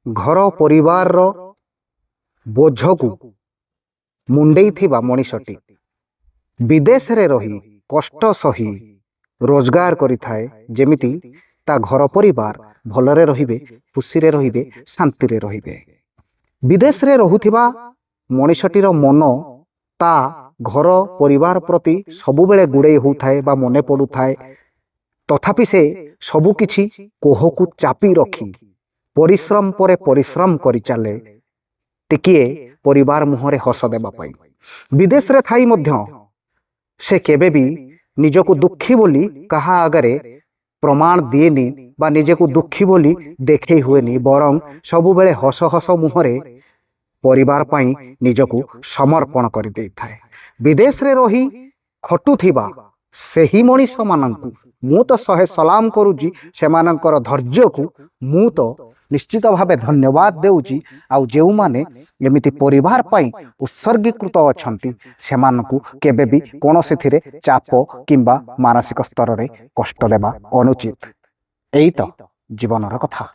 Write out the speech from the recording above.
घर परिवार बोझकु मुंडेइथिबा मनीषटी विदेश रे रही कष्ट सही रोजगार करिथाए जेमिति ता घर परिवार भलरे रहिबे खुशी रे रहिबे शांति रे रहिबे। विदेश रे रहुथिबा मनीषटीर मन ता घर परिवार प्रति सबुबेले गुड़े होउथाए बा मने पड़ुथाए। तथापि से सबु किछि कोहकु चापी रखी परिश्रम परे परिश्रम करि चाले टिकिए परिवार मुहरे हस देबा पाई। विदेश रे थाई मध्य से केबे भी निजको दुखी बोली कहा आगरे प्रमाण दिएनी बा निजेको दुखी बोली देखे हुएनी, बरं सबुबेले हस हस मुहरे परिवार पाई निजको समर्पण कर दे थाए। विदेश रे रही खटुथिबा सेही मनीष मानंकु मु तो सहे सलाम करूची, सेमानंकर धैर्य को मु तो निश्चित भावे धन्यवाद देउची। आउ जेउ माने एमिति परिवार पाई उत्सर्गीकृत अछंती सेमानंकु केबे भी कोनोसी थिरे चाप किंबा मानसिक स्तर रे कष्ट देबा अनुचित। एई तो जीवनर कथा।